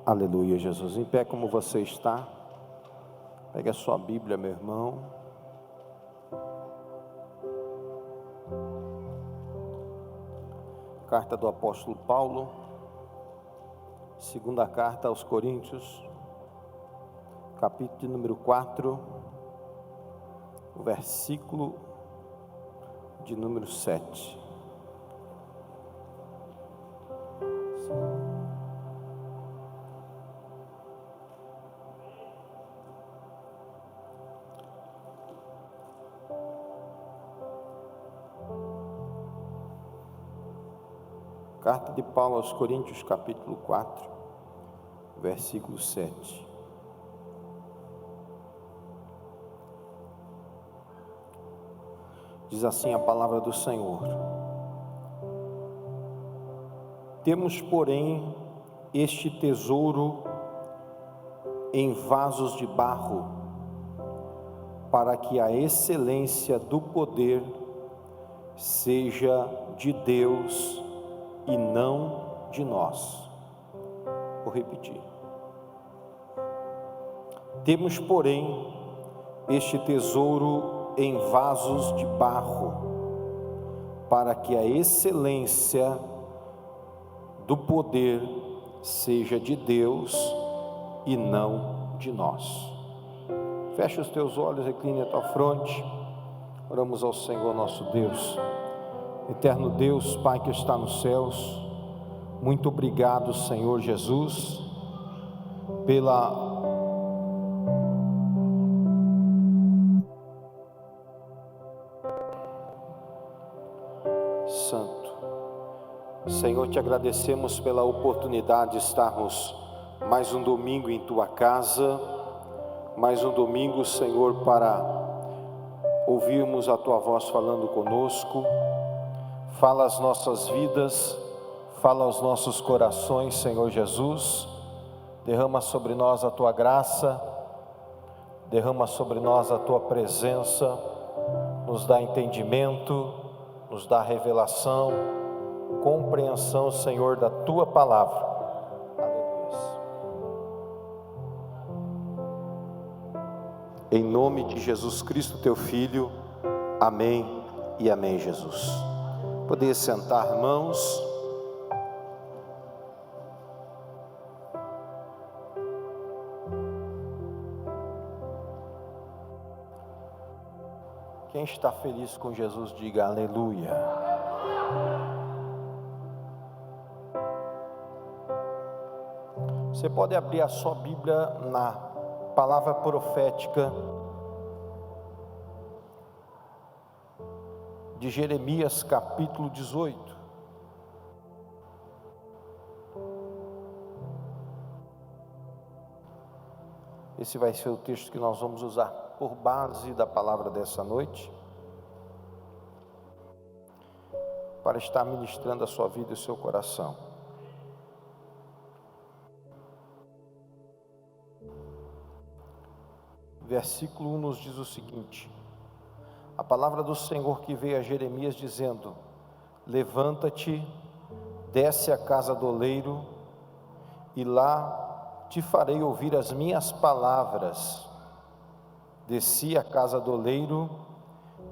Aleluia, Jesus. Em pé como você está. Pegue a sua Bíblia, meu irmão. Carta do apóstolo Paulo, segunda carta aos Coríntios, capítulo de número 4, versículo de número 7. Carta de Paulo aos Coríntios, capítulo 4, versículo 7. Diz assim a palavra do Senhor: Temos, porém, este tesouro em vasos de barro, para que a excelência do poder seja de Deus e não de nós. Vou repetir. Temos, porém, este tesouro em vasos de barro, para que a excelência do poder seja de Deus e não de nós. Fecha os teus olhos, recline a tua fronte. Oramos ao Senhor nosso Deus. Eterno Deus, Pai que está nos céus, muito obrigado, Senhor Jesus, pela Santo. Senhor, te agradecemos pela oportunidade de estarmos mais um domingo em tua casa, mais um domingo, Senhor, para ouvirmos a tua voz falando conosco. Fala as nossas vidas, fala aos nossos corações, Senhor Jesus. Derrama sobre nós a tua graça, derrama sobre nós a tua presença, nos dá entendimento, nos dá revelação, compreensão, Senhor, da tua palavra. Aleluia. Em nome de Jesus Cristo, teu Filho, amém e amém, Jesus. Poder sentar, irmãos. Quem está feliz com Jesus, diga aleluia. Você pode abrir a sua Bíblia na palavra profética de Jeremias, capítulo 18. Esse vai ser o texto que nós vamos usar por base da palavra dessa noite, para estar ministrando a sua vida e o seu coração. Versículo 1 nos diz o seguinte: a palavra do Senhor que veio a Jeremias dizendo: levanta-te, desce à casa do oleiro, e lá te farei ouvir as minhas palavras. Desci à casa do oleiro,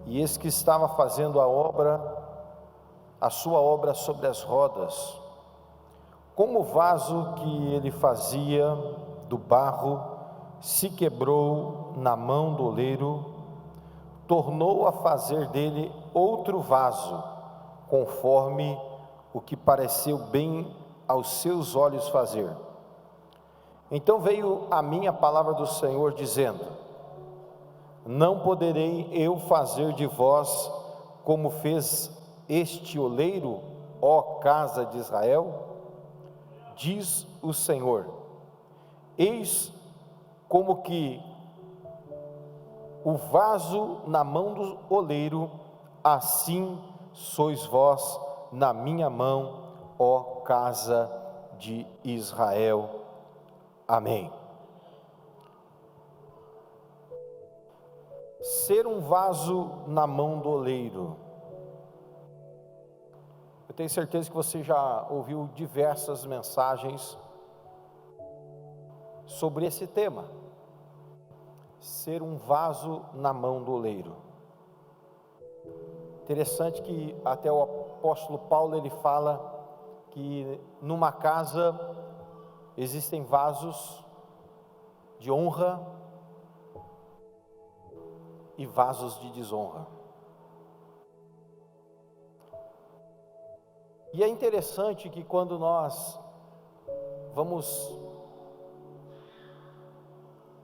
e eis que estava fazendo a sua obra sobre as rodas. Como o vaso que ele fazia do barro se quebrou na mão do oleiro, tornou a fazer dele outro vaso, conforme o que pareceu bem aos seus olhos fazer. Então veio a mim a palavra do Senhor dizendo: não poderei eu fazer de vós como fez este oleiro, ó casa de Israel? Diz o Senhor: eis como que o vaso na mão do oleiro, assim sois vós na minha mão, ó casa de Israel. Amém. Ser um vaso na mão do oleiro. Eu tenho certeza que você já ouviu diversas mensagens sobre esse tema: ser um vaso na mão do oleiro. Interessante que até o apóstolo Paulo ele fala que numa casa existem vasos de honra e vasos de desonra. E é interessante que quando nós vamos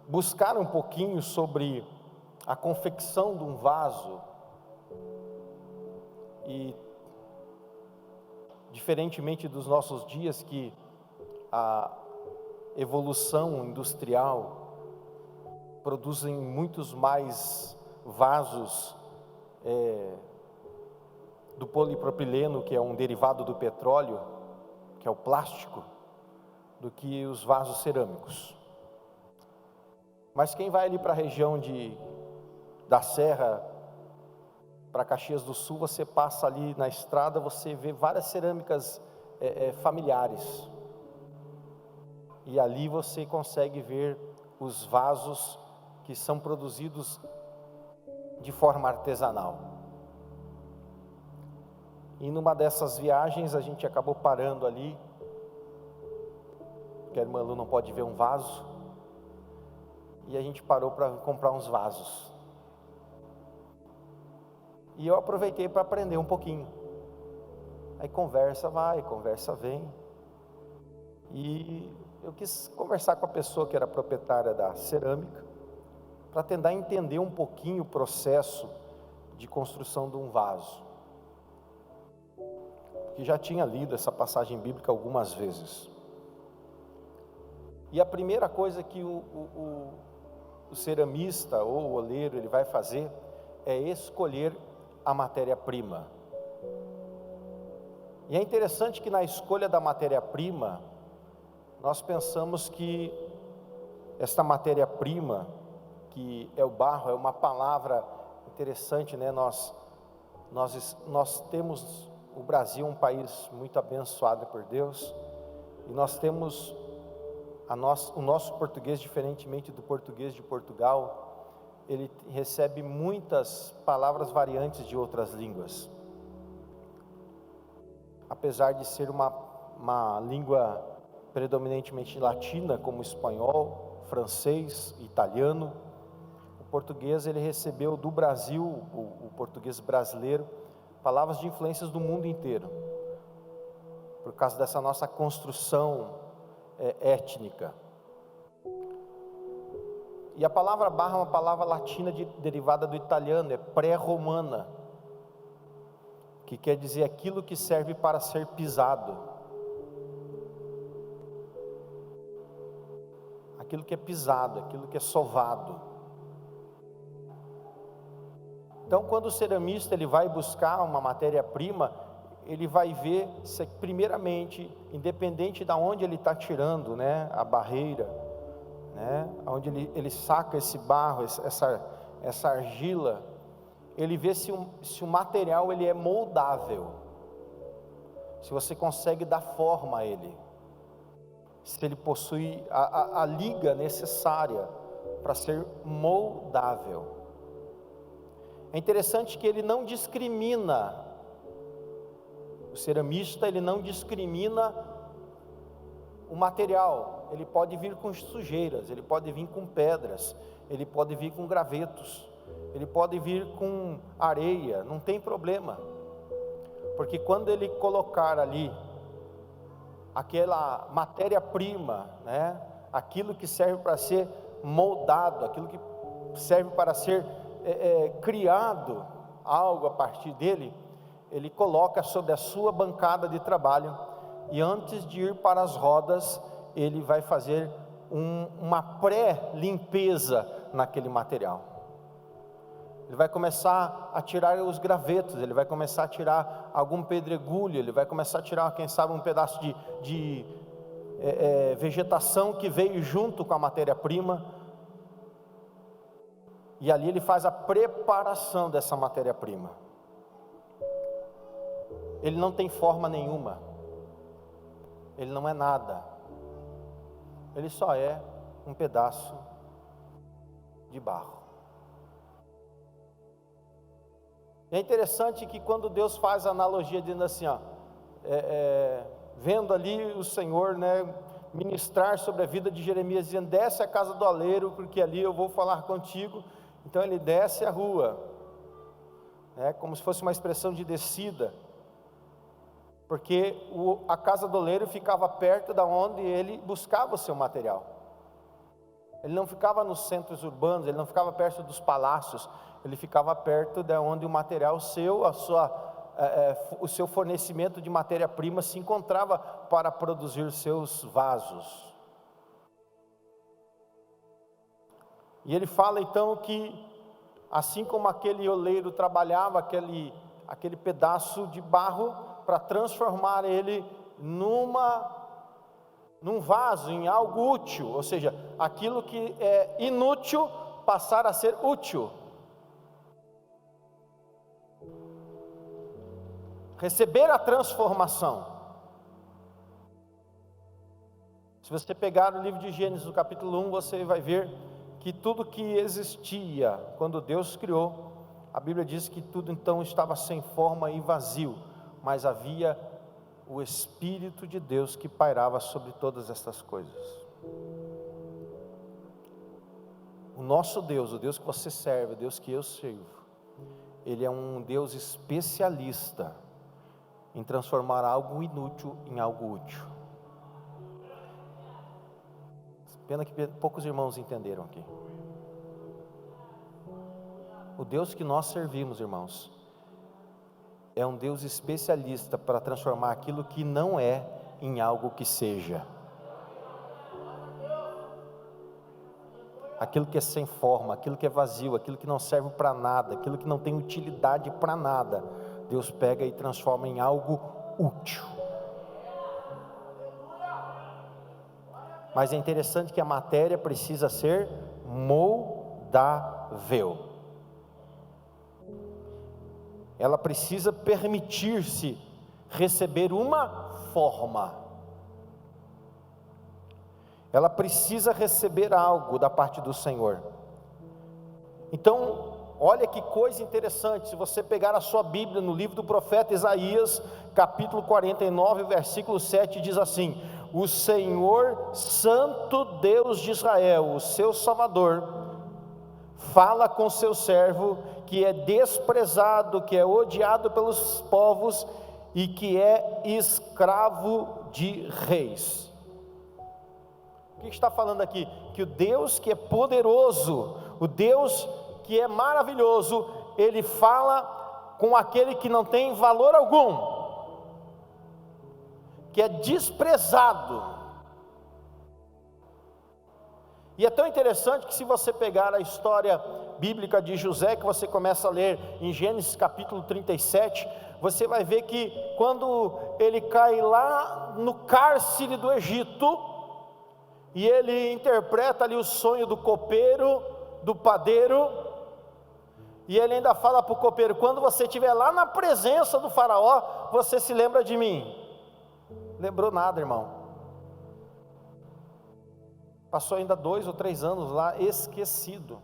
buscar um pouquinho sobre a confecção de um vaso, e diferentemente dos nossos dias, que a evolução industrial produzem muitos mais vasos do polipropileno, que é um derivado do petróleo, que é o plástico, do que os vasos cerâmicos. Mas quem vai ali para a região da Serra, para Caxias do Sul, você passa ali na estrada, você vê várias cerâmicas familiares, e ali você consegue ver os vasos que são produzidos de forma artesanal. E numa dessas viagens a gente acabou parando ali, porque a irmã Lu não pode ver um vaso, e a gente parou para comprar uns vasos. E eu aproveitei para aprender um pouquinho. Aí conversa vai, conversa vem. E eu quis conversar com a pessoa que era proprietária da cerâmica, para tentar entender um pouquinho o processo de construção de um vaso, que já tinha lido essa passagem bíblica algumas vezes. E a primeira coisa que o ceramista ou o oleiro ele vai fazer é escolher a matéria-prima. E é interessante que na escolha da matéria-prima, nós pensamos que esta matéria-prima, que é o barro, é uma palavra interessante, né? Nós temos, o Brasil é um país muito abençoado por Deus, e nós temos o nosso português, diferentemente do português de Portugal, ele recebe muitas palavras variantes de outras línguas. Apesar de ser uma língua predominantemente latina, como espanhol, francês, italiano, o português ele recebeu do Brasil, o português brasileiro, palavras de influências do mundo inteiro, por causa dessa nossa construção étnica. E a palavra barra é uma palavra latina derivada do italiano, é pré-romana, que quer dizer aquilo que serve para ser pisado. Aquilo que é pisado, aquilo que é sovado. Então, quando o ceramista ele vai buscar uma matéria-prima, ele vai ver se, primeiramente, independente de onde ele está tirando, né, a barreira, né, onde ele saca esse barro, essa argila, ele vê se o material ele é moldável, se você consegue dar forma a ele, se ele possui a liga necessária para ser moldável. É interessante que ele não discrimina, o ceramista ele não discrimina o material. Ele pode vir com sujeiras, ele pode vir com pedras, ele pode vir com gravetos, ele pode vir com areia, não tem problema, porque quando ele colocar ali aquela matéria-prima, né, aquilo que serve para ser moldado, aquilo que serve para ser criado algo a partir dele, ele coloca sobre a sua bancada de trabalho, e antes de ir para as rodas, ele vai fazer uma pré-limpeza naquele material. Ele vai começar a tirar os gravetos, ele vai começar a tirar algum pedregulho, ele vai começar a tirar, quem sabe, um pedaço de vegetação que veio junto com a matéria-prima, e ali ele faz a preparação dessa matéria-prima. Ele não tem forma nenhuma, ele não é nada, ele só é um pedaço de barro. É interessante que quando Deus faz a analogia dizendo assim, ó, vendo ali o Senhor, né, ministrar sobre a vida de Jeremias, dizendo: desce a casa do oleiro, porque ali eu vou falar contigo. Então ele desce a rua, como se fosse uma expressão de descida, porque a casa do oleiro ficava perto da onde ele buscava o seu material. Ele não ficava nos centros urbanos, ele não ficava perto dos palácios, ele ficava perto de onde o material seu, o seu fornecimento de matéria-prima se encontrava para produzir seus vasos. E ele fala então que, assim como aquele oleiro trabalhava aquele pedaço de barro para transformar ele num vaso, em algo útil, ou seja, aquilo que é inútil passar a ser útil. Receber a transformação. Se você pegar o livro de Gênesis, no capítulo 1, você vai ver que tudo que existia, quando Deus criou, a Bíblia diz que tudo então estava sem forma e vazio, mas havia o Espírito de Deus que pairava sobre todas estas coisas. O nosso Deus, o Deus que você serve, o Deus que eu sirvo, Ele é um Deus especialista em transformar algo inútil em algo útil. Pena que poucos irmãos entenderam aqui. O Deus que nós servimos, irmãos, é um Deus especialista para transformar aquilo que não é em algo que seja. Aquilo que é sem forma, aquilo que é vazio, aquilo que não serve para nada, aquilo que não tem utilidade para nada, Deus pega e transforma em algo útil. Mas é interessante que a matéria precisa ser moldável. Ela precisa permitir-se receber uma forma. Ela precisa receber algo da parte do Senhor. Então, olha que coisa interessante, se você pegar a sua Bíblia no livro do profeta Isaías, capítulo 49, versículo 7, diz assim: o Senhor, Santo Deus de Israel, o seu Salvador, fala com seu servo, que é desprezado, que é odiado pelos povos, e que é escravo de reis. O que está falando aqui? Que o Deus que é poderoso, o Deus que é maravilhoso, Ele fala com aquele que não tem valor algum, que é desprezado. E é tão interessante que, se você pegar a história bíblica de José, que você começa a ler em Gênesis capítulo 37, você vai ver que quando ele cai lá no cárcere do Egito, e ele interpreta ali o sonho do copeiro, do padeiro, e ele ainda fala para o copeiro: quando você estiver lá na presença do faraó, você se lembra de mim. Lembrou nada, irmão. Passou ainda 2 ou 3 anos lá, esquecido.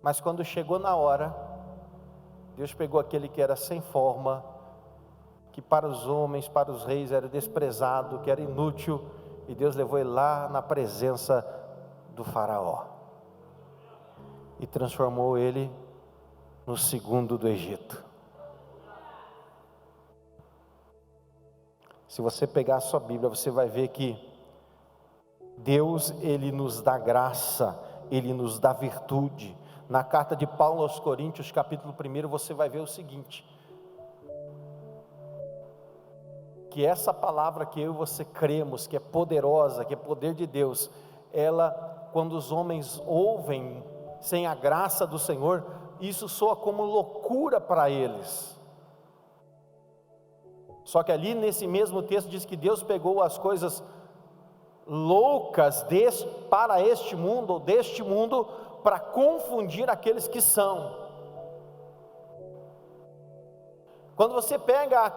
Mas quando chegou na hora, Deus pegou aquele que era sem forma, que para os homens, para os reis era desprezado, que era inútil, e Deus levou ele lá na presença do faraó, e transformou ele no segundo do Egito. Se você pegar a sua Bíblia, você vai ver que Deus, Ele nos dá graça, Ele nos dá virtude. Na carta de Paulo aos Coríntios, capítulo 1, você vai ver o seguinte: que essa palavra que eu e você cremos, que é poderosa, que é poder de Deus, ela, quando os homens ouvem sem a graça do Senhor, isso soa como loucura para eles. Só que ali nesse mesmo texto diz que Deus pegou as coisas loucas para este mundo, ou deste mundo, para confundir aqueles que são. Quando você pega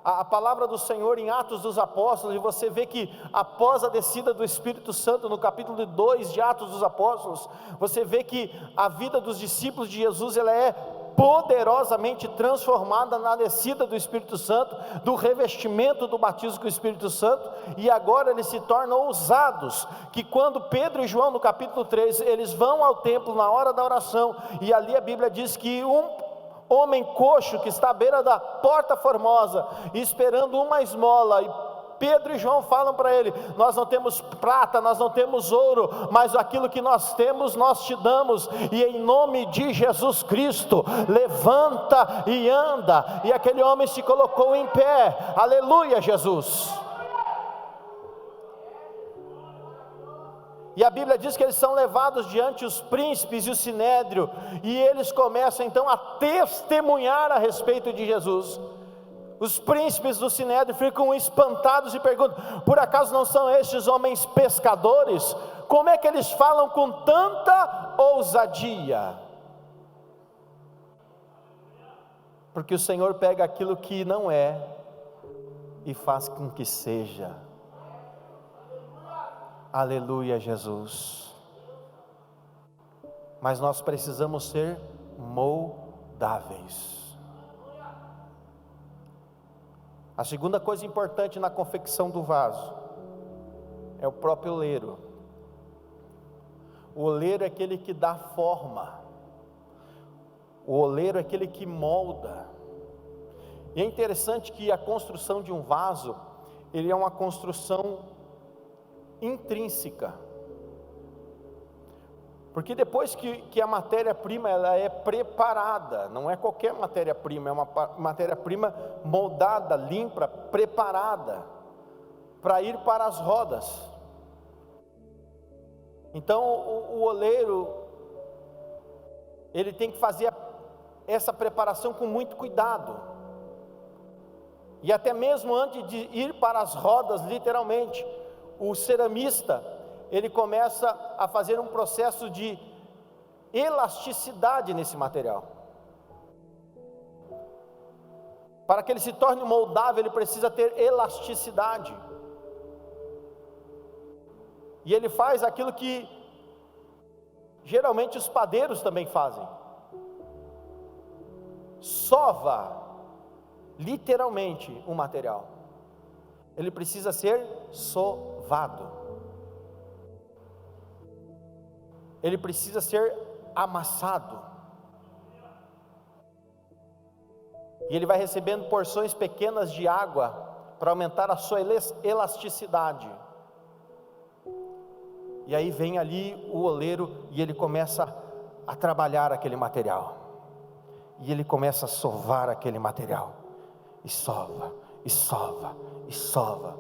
a palavra do Senhor em Atos dos Apóstolos, e você vê que após a descida do Espírito Santo, no capítulo 2 de Atos dos Apóstolos, você vê que a vida dos discípulos de Jesus, ela é poderosamente transformada na descida do Espírito Santo, do revestimento do batismo com o Espírito Santo, e agora eles se tornam ousados, que quando Pedro e João no capítulo 3, eles vão ao templo na hora da oração, e ali a Bíblia diz que um homem coxo que está à beira da porta formosa, esperando uma esmola, e Pedro e João falam para ele: nós não temos prata, nós não temos ouro, mas aquilo que nós temos nós te damos, e em nome de Jesus Cristo, levanta e anda. E aquele homem se colocou em pé, aleluia Jesus. E a Bíblia diz que eles são levados diante os príncipes e o sinédrio, e eles começam então a testemunhar a respeito de Jesus. Os príncipes do sinédrio ficam espantados e perguntam: por acaso não são estes homens pescadores? Como é que eles falam com tanta ousadia? Porque o Senhor pega aquilo que não é e faz com que seja. Aleluia Jesus. Mas nós precisamos ser moldáveis. A segunda coisa importante na confecção do vaso é o próprio oleiro. O oleiro é aquele que dá forma, o oleiro é aquele que molda. E é interessante que a construção de um vaso, ele é uma construção intrínseca, porque depois que a matéria-prima ela é preparada, não é qualquer matéria-prima, é uma matéria-prima moldada, limpa, preparada para ir para as rodas. Então o oleiro, ele tem que fazer essa preparação com muito cuidado, e até mesmo antes de ir para as rodas, literalmente, o ceramista, ele começa a fazer um processo de elasticidade nesse material. Para que ele se torne moldável, ele precisa ter elasticidade. E ele faz aquilo que geralmente os padeiros também fazem: sova literalmente um material. Ele precisa ser sovado, ele precisa ser amassado, e ele vai recebendo porções pequenas de água para aumentar a sua elasticidade. E aí vem ali o oleiro e ele começa a trabalhar aquele material, e ele começa a sovar aquele material, e sova, e sova, e sova.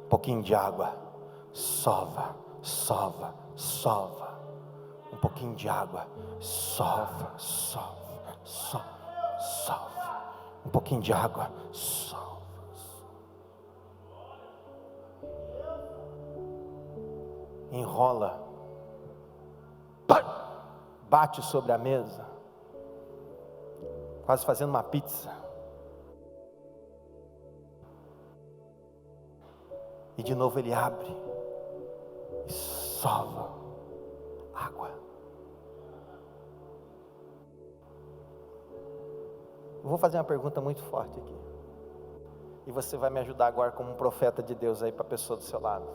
Um pouquinho de água, sova, sova, sova. Um pouquinho de água, sova, sova, sova, sova. Um pouquinho de água, sova. Enrola, bate sobre a mesa, quase fazendo uma pizza. E de novo ele abre e sova água. Eu vou fazer uma pergunta muito forte aqui, e você vai me ajudar agora como um profeta de Deus aí para a pessoa do seu lado.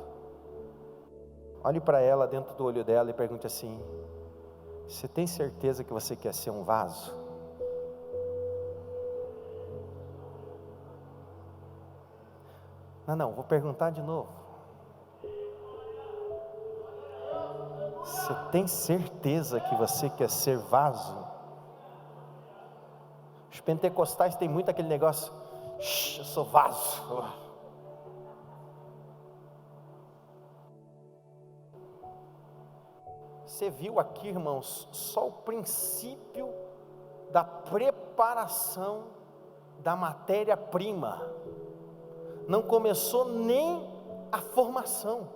Olhe para ela, dentro do olho dela, e pergunte assim: você tem certeza que você quer ser um vaso? Não, vou perguntar de novo. Você tem certeza que você quer ser vaso? Os pentecostais têm muito aquele negócio: eu sou vaso. Você viu aqui, irmãos, só o princípio da preparação da matéria-prima. Não começou nem a formação.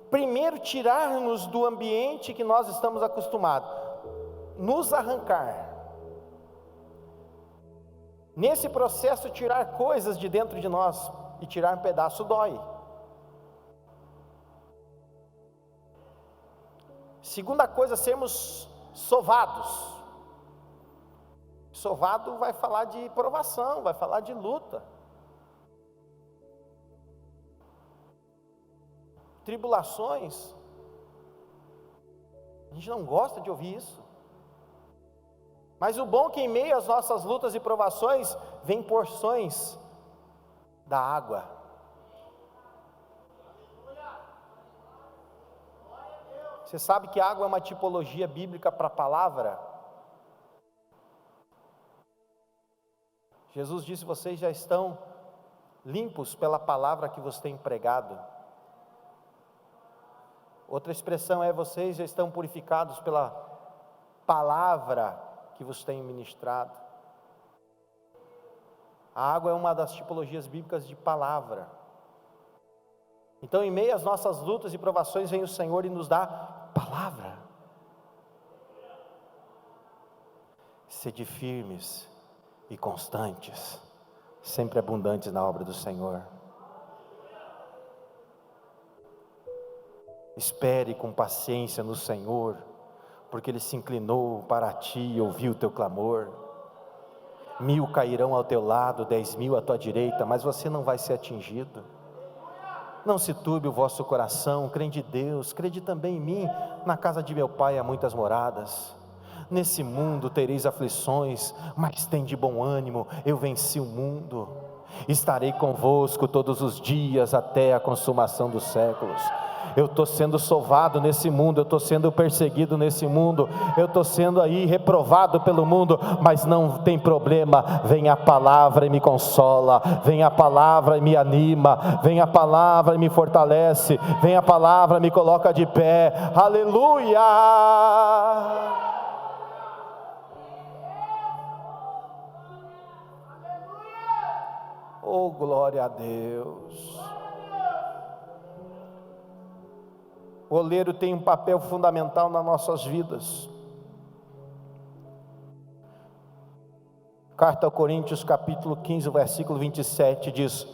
Primeiro, tirar-nos do ambiente que nós estamos acostumados, nos arrancar, Nesse processo, tirar coisas de dentro de nós, e tirar um pedaço dói. Segunda coisa, sermos sovados. Sovado vai falar de provação, vai falar de luta, tribulações. A gente não gosta de ouvir isso, mas o bom é que em meio às nossas lutas e provações, vem porções da água. Você sabe que a água é uma tipologia bíblica para a palavra? Jesus disse: vocês já estão limpos pela palavra que vos tem pregado. Outra expressão é: vocês já estão purificados pela palavra que vos tem ministrado. A água é uma das tipologias bíblicas de palavra. Então, em meio às nossas lutas e provações, vem o Senhor e nos dá palavra. Sede firmes e constantes, sempre abundantes na obra do Senhor. Espere com paciência no Senhor, porque Ele se inclinou para ti e ouviu o teu clamor. 1000 cairão ao teu lado, 10.000 à tua direita, mas você não vai ser atingido. Não se turbe o vosso coração, crede em Deus, crede também em mim. Na casa de meu Pai há muitas moradas. Nesse mundo tereis aflições, mas tem de bom ânimo, eu venci o mundo. Estarei convosco todos os dias até a consumação dos séculos. Eu estou sendo sovado nesse mundo, eu estou sendo perseguido nesse mundo, eu estou sendo aí reprovado pelo mundo, mas não tem problema. Vem a palavra e me consola, vem a palavra e me anima, vem a palavra e me fortalece, vem a palavra e me coloca de pé. Aleluia! Oh, glória a Deus. O oleiro tem um papel fundamental nas nossas vidas. Carta aos Coríntios, capítulo 15, versículo 27 diz: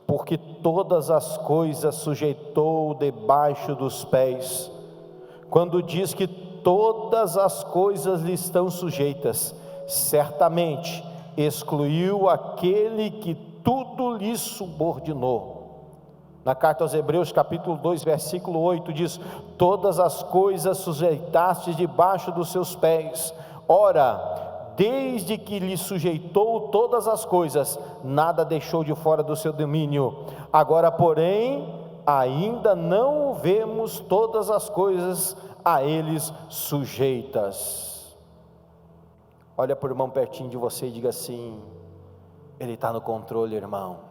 porque todas as coisas sujeitou debaixo dos pés. Quando diz que todas as coisas lhe estão sujeitas, certamente excluiu aquele que tudo lhe subordinou. Na carta aos Hebreus, capítulo 2, versículo 8 diz: todas as coisas sujeitaste debaixo dos seus pés. Ora, desde que lhe sujeitou todas as coisas, nada deixou de fora do seu domínio. Agora, porém, ainda não vemos todas as coisas a eles sujeitas. Olha para o irmão pertinho de você e diga assim: Ele está no controle, irmão.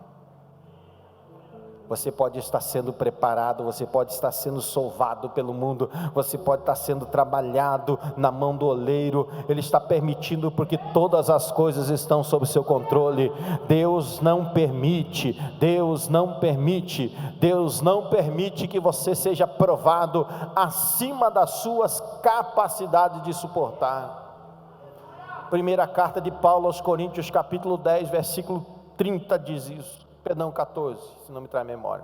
Você pode estar sendo preparado, você pode estar sendo sovado pelo mundo, você pode estar sendo trabalhado na mão do oleiro. Ele está permitindo, porque todas as coisas estão sob seu controle. Deus não permite que você seja provado acima das suas capacidades de suportar. Primeira carta de Paulo aos Coríntios, capítulo 10, versículo 30 diz isso. Perdão, 14, se não me traz memória.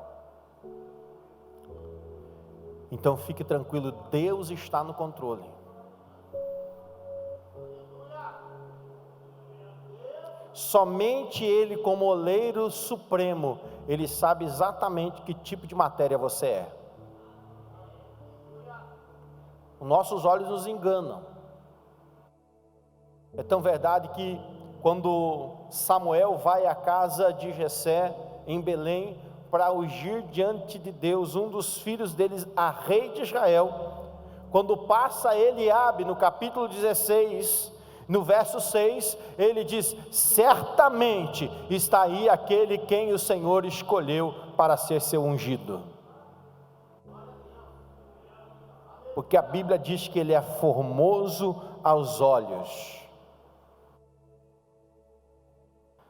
Então fique tranquilo, Deus está no controle. Somente Ele, como oleiro supremo, Ele sabe exatamente que tipo de matéria você é. Os nossos olhos nos enganam. É tão verdade que quando Samuel vai à casa de Jessé, em Belém, para ungir diante de Deus um dos filhos deles a rei de Israel, quando passa Eliabe, no capítulo 16, no verso 6, ele diz: certamente está aí aquele quem o Senhor escolheu para ser seu ungido. Porque a Bíblia diz que ele é formoso aos olhos.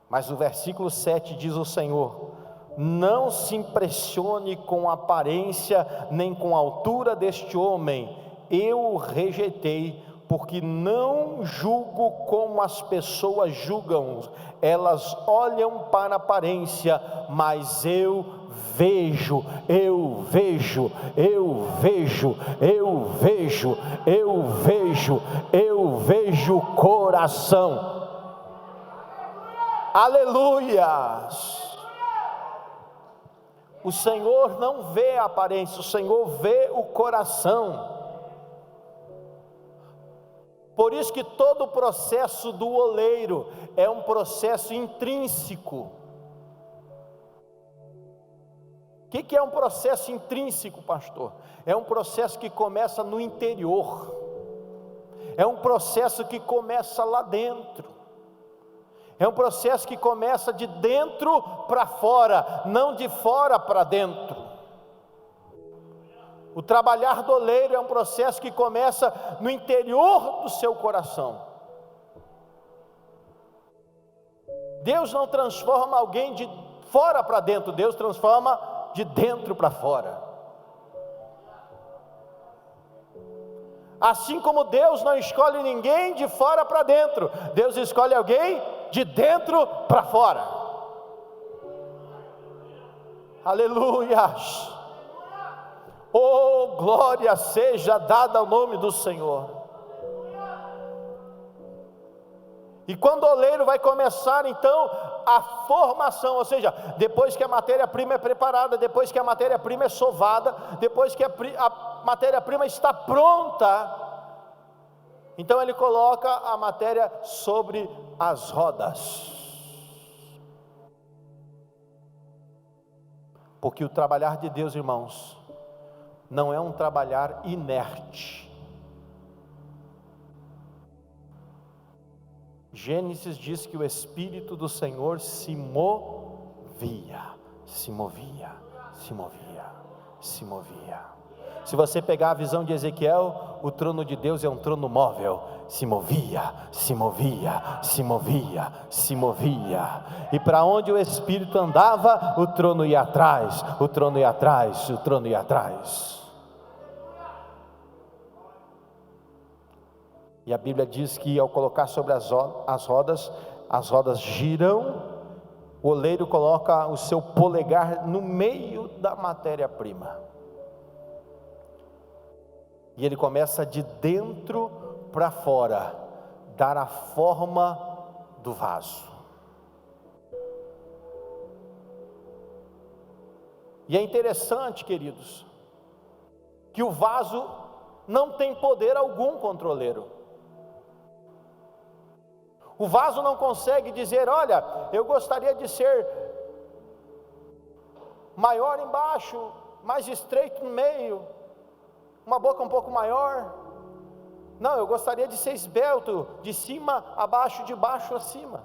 Mas o versículo 7 diz o Senhor: não se impressione com a aparência, nem com a altura deste homem, eu o rejeitei, porque não julgo como as pessoas julgam, elas olham para a aparência, mas eu vejo o coração. Aleluias! O Senhor não vê a aparência, o Senhor vê o coração. Por isso que todo o processo do oleiro é um processo intrínseco. O que é um processo intrínseco, pastor? É um processo que começa no interior, é um processo que começa lá dentro, é um processo que começa de dentro para fora, não de fora para dentro. O trabalhar do oleiro é um processo que começa no interior do seu coração. Deus não transforma alguém de fora para dentro, Deus transforma de dentro para fora. Assim como Deus não escolhe ninguém de fora para dentro, Deus escolhe alguém de dentro para fora. Aleluias! Oh, glória seja dada ao nome do Senhor. E quando o oleiro vai começar então a formação, ou seja, depois que a matéria-prima é preparada, depois que a matéria-prima é sovada, depois que a matéria-prima está pronta, então ele coloca a matéria sobre as rodas. Porque o trabalhar de Deus, irmãos, não é um trabalhar inerte. Gênesis diz que o Espírito do Senhor se movia. Se você pegar a visão de Ezequiel, o trono de Deus é um trono móvel, se movia. E para onde o Espírito andava, o trono ia atrás. E a Bíblia diz que ao colocar sobre as rodas giram, o oleiro coloca o seu polegar no meio da matéria-prima. E ele começa de dentro para fora, dar a forma do vaso. E é interessante, queridos, que o vaso não tem poder algum contra o oleiro. O vaso não consegue dizer: olha, eu gostaria de ser maior embaixo, mais estreito no meio, uma boca um pouco maior. Não, eu gostaria de ser esbelto, de cima a baixo, de baixo a cima.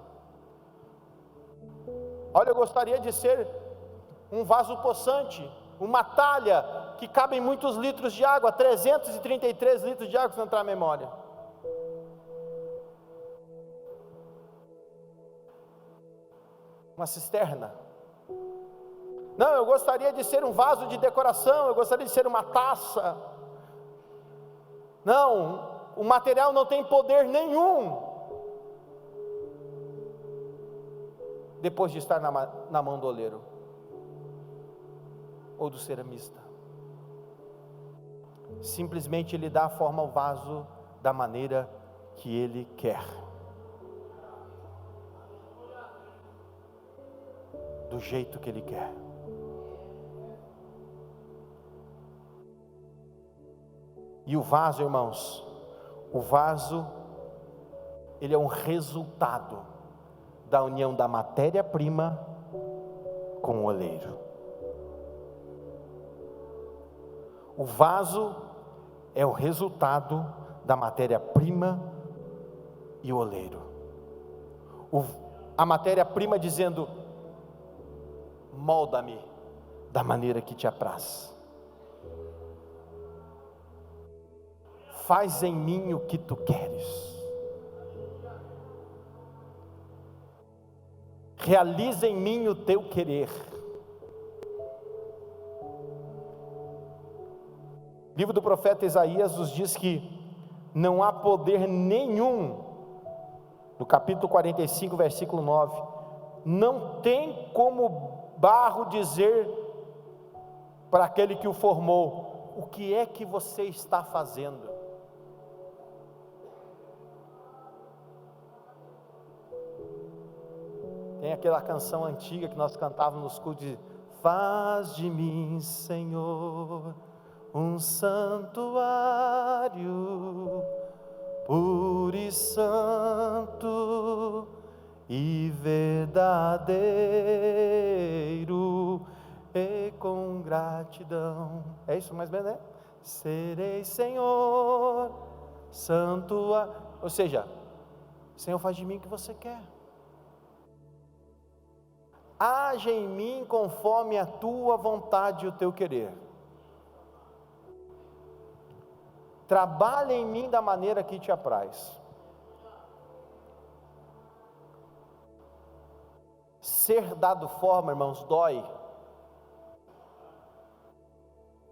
Olha, eu gostaria de ser um vaso possante, uma talha que cabe muitos litros de água, 333 litros de água, se não entrar a memória. Uma cisterna. Não, eu gostaria de ser um vaso de decoração, eu gostaria de ser uma taça. Não, o material não tem poder nenhum depois de estar na mão do oleiro ou do ceramista. Simplesmente ele dá a forma ao vaso da maneira que ele quer, do jeito que ele quer. E o vaso, irmãos, ele é um resultado da união da matéria-prima com o oleiro. O vaso é o resultado da matéria-prima e o oleiro. A matéria-prima dizendo: molda-me da maneira que te apraz. Faz em mim o que tu queres. Realiza em mim o teu querer. O livro do profeta Isaías nos diz que não há poder nenhum, no capítulo 45, versículo 9, não tem como barro dizer para aquele que o formou: o que é que você está fazendo? Tem aquela canção antiga que nós cantávamos nos cultos de: faz de mim, Senhor, um santuário puro e santo e verdadeiro, e com gratidão. É isso mais ou menos, né? Serei, Senhor, santuário. Ou seja, Senhor, faz de mim o que você quer. Haja em mim conforme a tua vontade e o teu querer. Trabalha em mim da maneira que te apraz. Ser dado forma, irmãos, dói.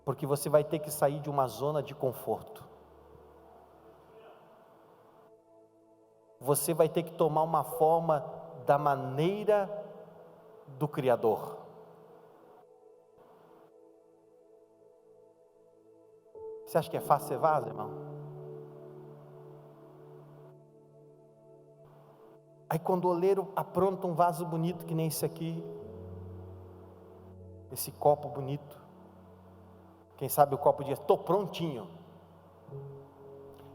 Porque você vai ter que sair de uma zona de conforto. Você vai ter que tomar uma forma da maneira do Criador. Você acha que é fácil ser vaso, irmão? Aí quando o oleiro apronta um vaso bonito que nem esse aqui, esse copo bonito, quem sabe o copo diz: estou prontinho,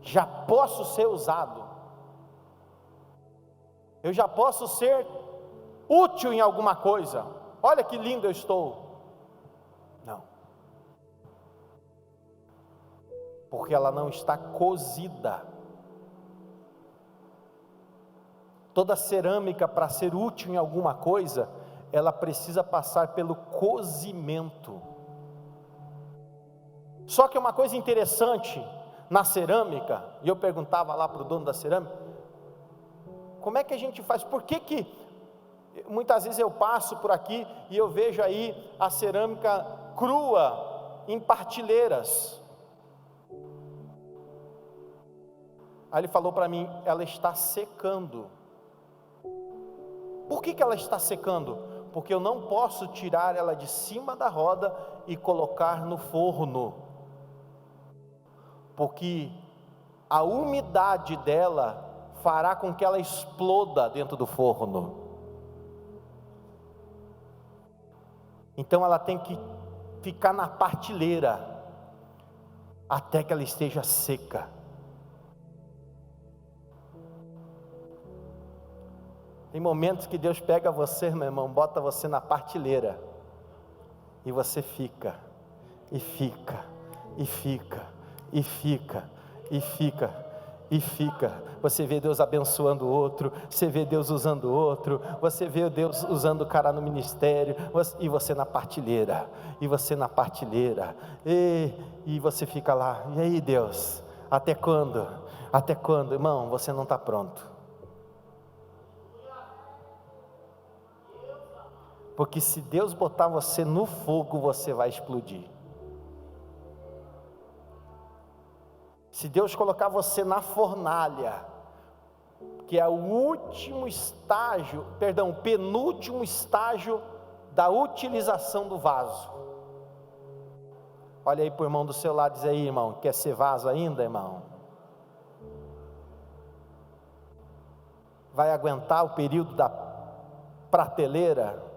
já posso ser usado, eu já posso ser útil em alguma coisa, olha que lindo eu estou. Não, porque ela não está cozida. Toda cerâmica, para ser útil em alguma coisa, ela precisa passar pelo cozimento. Só que uma coisa interessante na cerâmica, e eu perguntava lá para o dono da cerâmica: como é que a gente faz? Por que muitas vezes eu passo por aqui e eu vejo aí a cerâmica crua em partilheiras? Aí ele falou para mim: ela está secando. Por que ela está secando? Porque eu não posso tirar ela de cima da roda e colocar no forno, porque a umidade dela fará com que ela exploda dentro do forno. Então ela tem que ficar na partilheira até que ela esteja seca. Tem momentos que Deus pega você, meu irmão, bota você na partilheira, e você fica, e fica, e fica, e fica, e fica, e fica. Você vê Deus abençoando o outro, você vê Deus usando o outro, você vê Deus usando o cara no ministério, e você na partilheira, e você na partilheira, e você fica lá: e aí, Deus, até quando? Até quando? Irmão, você não está pronto. Porque se Deus botar você no fogo, você vai explodir. Se Deus colocar você na fornalha, que é o último estágio, o penúltimo estágio da utilização do vaso. Olha aí para o irmão do seu lado, diz aí: irmão, quer ser vaso ainda, irmão? Vai aguentar o período da prateleira?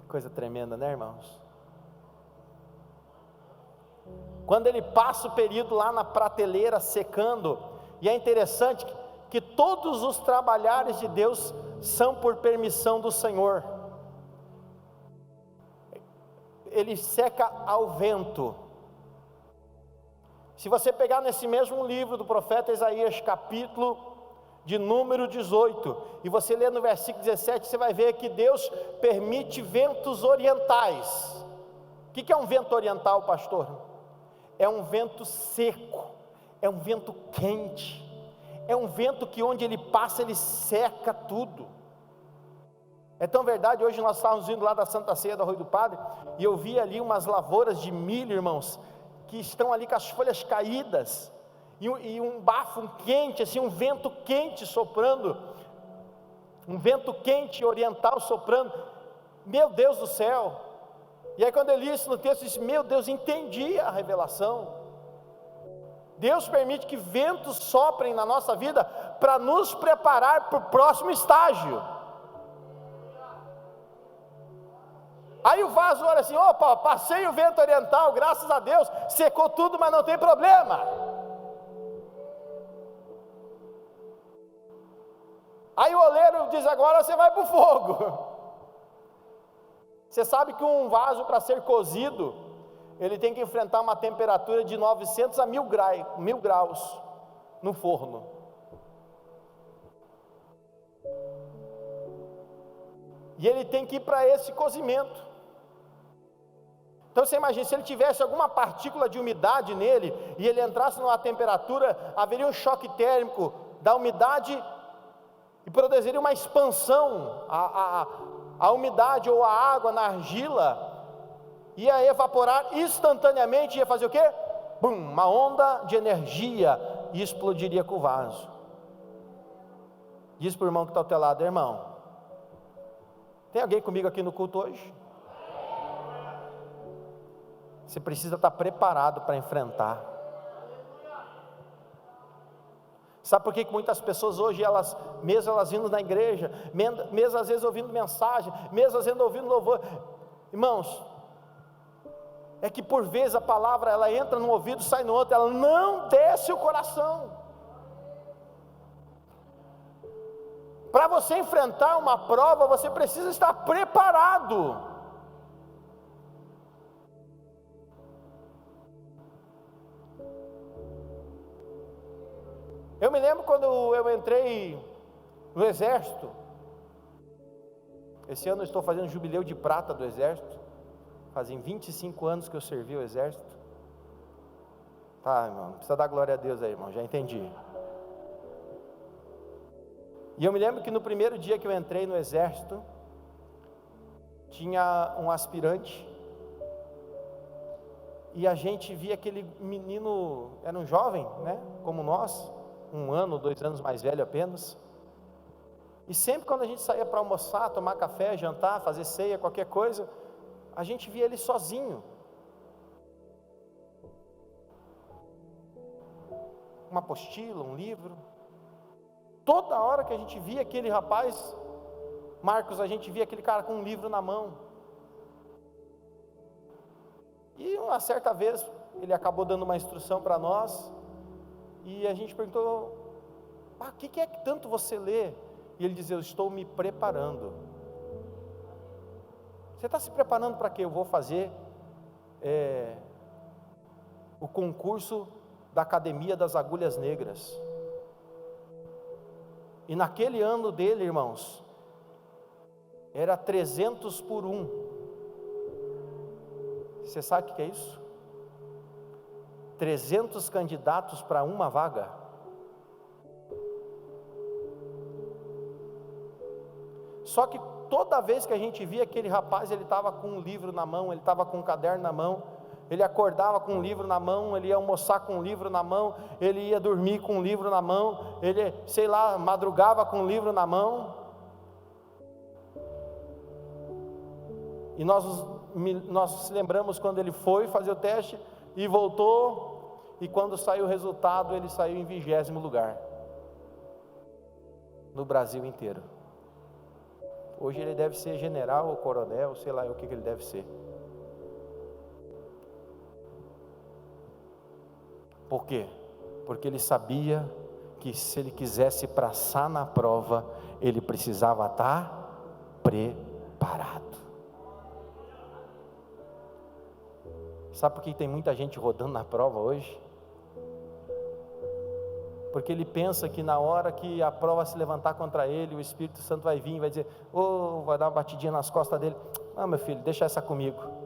Coisa tremenda, né, irmãos? Quando ele passa o período lá na prateleira secando, e é interessante que todos os trabalhares de Deus são por permissão do Senhor. Ele seca ao vento. Se você pegar nesse mesmo livro do profeta Isaías, capítulo de número 18, e você ler no versículo 17, você vai ver que Deus permite ventos orientais. O que é um vento oriental, pastor? É um vento seco, é um vento quente, é um vento que onde ele passa ele seca tudo. É tão verdade, hoje nós estávamos indo lá da Santa Ceia do Arroio do Padre, e eu vi ali umas lavouras de milho, irmãos, que estão ali com as folhas caídas, e um bafo quente, assim, um vento quente soprando, um vento quente oriental soprando, meu Deus do céu. E aí quando eu li isso no texto, eu disse, meu Deus, entendi a revelação. Deus permite que ventos soprem na nossa vida, para nos preparar para o próximo estágio. Aí o vaso olha assim, opa, passei o vento oriental, graças a Deus, secou tudo, mas não tem problema. Aí o oleiro diz, agora você vai para o fogo. Você sabe que um vaso, para ser cozido, ele tem que enfrentar uma temperatura de 900 a 1000 graus no forno. E ele tem que ir para esse cozimento. Então você imagina, se ele tivesse alguma partícula de umidade nele, e ele entrasse numa temperatura, haveria um choque térmico da umidade, e produziria uma expansão, a umidade ou a água na argila, ia evaporar instantaneamente, ia fazer o quê? Bum, uma onda de energia, e explodiria com o vaso. Diz para o irmão que está ao teu lado, irmão, tem alguém comigo aqui no culto hoje? Você precisa estar preparado para enfrentar. Sabe por que muitas pessoas hoje, mesmo elas vindo na igreja, mesmo às vezes ouvindo mensagem, mesmo às vezes ouvindo louvor, irmãos, é que por vezes a palavra, ela entra num ouvido, sai no outro, ela não desce o coração. Para você enfrentar uma prova, você precisa estar preparado. Eu me lembro quando eu entrei no exército. Esse ano eu estou fazendo jubileu de prata do exército. Fazem 25 anos que eu servi o exército. Tá, irmão, precisa dar glória a Deus aí, irmão, já entendi. E eu me lembro que no primeiro dia que eu entrei no exército, tinha um aspirante, e a gente via aquele menino, era um jovem, né, como nós, 1 ano, 2 anos mais velho apenas, e sempre quando a gente saía para almoçar, tomar café, jantar, fazer ceia, qualquer coisa, a gente via ele sozinho, uma apostila, um livro. Toda hora que a gente via aquele rapaz, Marcos, a gente via aquele cara com um livro na mão. E uma certa vez, ele acabou dando uma instrução para nós, e a gente perguntou, o que é que tanto você lê? E ele dizia, eu estou me preparando. Você está se preparando para quê? Eu vou fazer o concurso da Academia das Agulhas Negras. E naquele ano dele, irmãos, era 300 por 1. Você sabe o que é isso? 300 candidatos para uma vaga. Só que toda vez que a gente via aquele rapaz, ele estava com um livro na mão, ele estava com um caderno na mão, ele acordava com um livro na mão, ele ia almoçar com um livro na mão, ele ia dormir com um livro na mão, ele, sei lá, madrugava com um livro na mão. E nós lembramos quando ele foi fazer o teste e voltou, e quando saiu o resultado, ele saiu em 20º lugar no Brasil inteiro. Hoje ele deve ser general ou coronel, sei lá o que ele deve ser. Por quê? Porque ele sabia que se ele quisesse passar na prova, ele precisava estar preparado. Sabe por que tem muita gente rodando na prova hoje? Porque ele pensa que na hora que a prova se levantar contra ele, o Espírito Santo vai vir e vai dizer, vai dar uma batidinha nas costas dele. Não, meu filho, deixa essa comigo.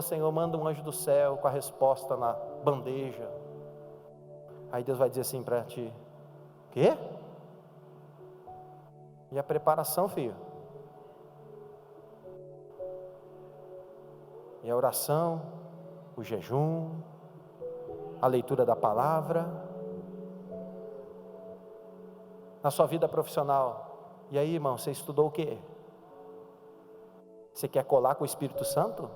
Senhor, manda um anjo do céu com a resposta na bandeja. Aí Deus vai dizer assim para ti: quê? E a preparação, filho? E a oração, o jejum, a leitura da palavra, na sua vida profissional. E aí, irmão, você estudou o quê? Você quer colar com o Espírito Santo?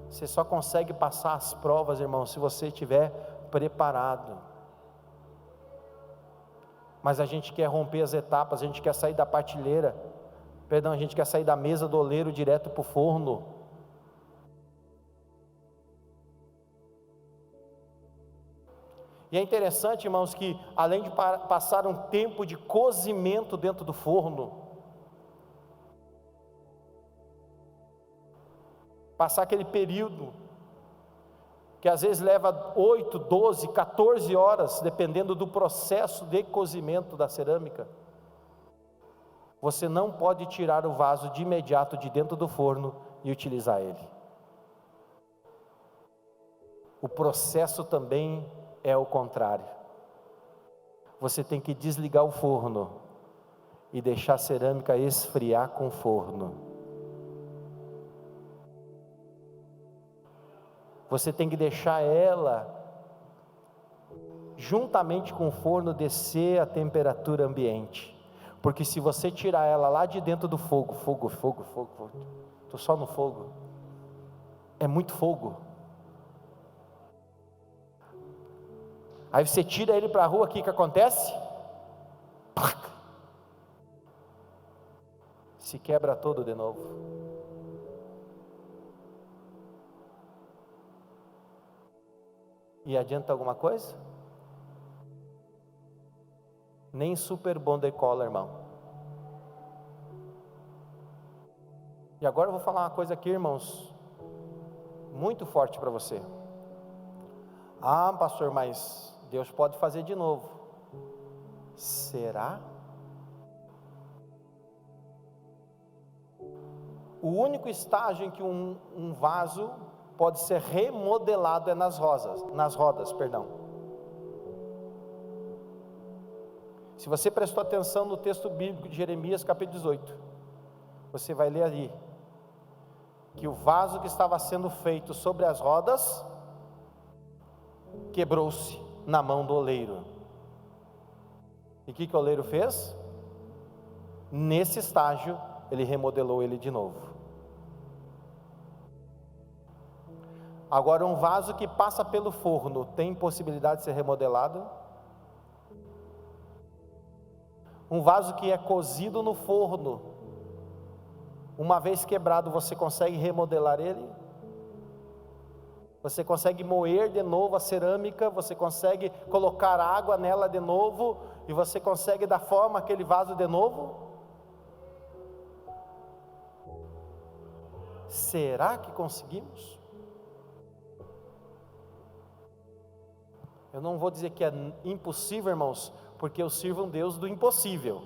Você só consegue passar as provas, irmão, se você estiver preparado. Mas a gente quer romper as etapas, a gente quer sair da partilheira, a gente quer sair da mesa do oleiro direto para o forno. E é interessante, irmãos, que além de passar um tempo de cozimento dentro do forno, passar aquele período, que às vezes leva 8, 12, 14 horas, dependendo do processo de cozimento da cerâmica, você não pode tirar o vaso de imediato de dentro do forno e utilizar ele. O processo também é o contrário. Você tem que desligar o forno e deixar a cerâmica esfriar com o forno. Você tem que deixar ela, juntamente com o forno, descer a temperatura ambiente. Porque se você tirar ela lá de dentro do fogo, estou só no fogo, é muito fogo. Aí você tira ele para a rua, o que acontece? Se quebra todo de novo. E adianta alguma coisa? Nem super bom decola, irmão. E agora eu vou falar uma coisa aqui, irmãos, muito forte para você. Ah, pastor, mas Deus pode fazer de novo. Será? O único estágio em que um vaso pode ser remodelado é nas rodas. Se você prestou atenção no texto bíblico de Jeremias capítulo 18, você vai ler ali, que o vaso que estava sendo feito sobre as rodas, quebrou-se na mão do oleiro. E o que o oleiro fez? Nesse estágio, ele remodelou ele de novo. Agora, um vaso que passa pelo forno, tem possibilidade de ser remodelado? Um vaso que é cozido no forno, uma vez quebrado, você consegue remodelar ele? Você consegue moer de novo a cerâmica, você consegue colocar água nela de novo, e você consegue dar forma àquele vaso de novo? Será que conseguimos? Eu não vou dizer que é impossível, irmãos, porque eu sirvo um Deus do impossível.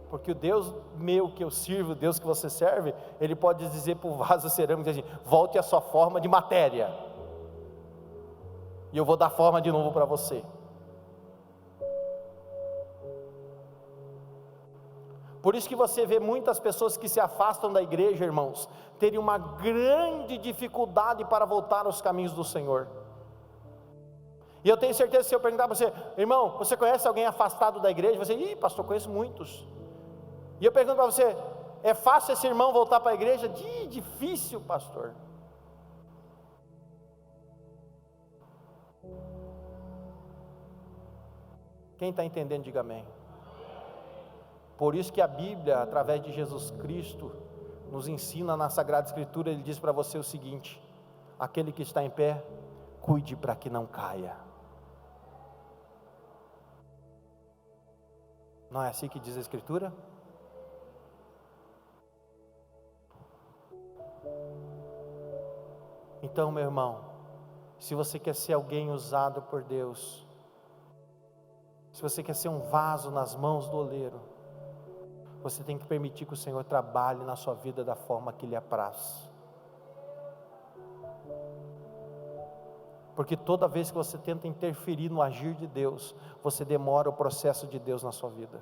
Porque o Deus meu que eu sirvo, o Deus que você serve, Ele pode dizer para o vaso cerâmico assim: volte à sua forma de matéria, e eu vou dar forma de novo para você. Por isso que você vê muitas pessoas que se afastam da igreja, irmãos, terem uma grande dificuldade para voltar aos caminhos do Senhor. E eu tenho certeza, se eu perguntar para você: irmão, você conhece alguém afastado da igreja? Você diz: pastor, conheço muitos. E eu pergunto para você: é fácil esse irmão voltar para a igreja? Difícil, pastor. Quem está entendendo, diga amém. Por isso que a Bíblia, através de Jesus Cristo, nos ensina na Sagrada Escritura. Ele diz para você o seguinte: aquele que está em pé, cuide para que não caia. Não é assim que diz a Escritura? Então, meu irmão, se você quer ser alguém usado por Deus, se você quer ser um vaso nas mãos do oleiro, você tem que permitir que o Senhor trabalhe na sua vida da forma que lhe apraz. Porque toda vez que você tenta interferir no agir de Deus, você demora o processo de Deus na sua vida.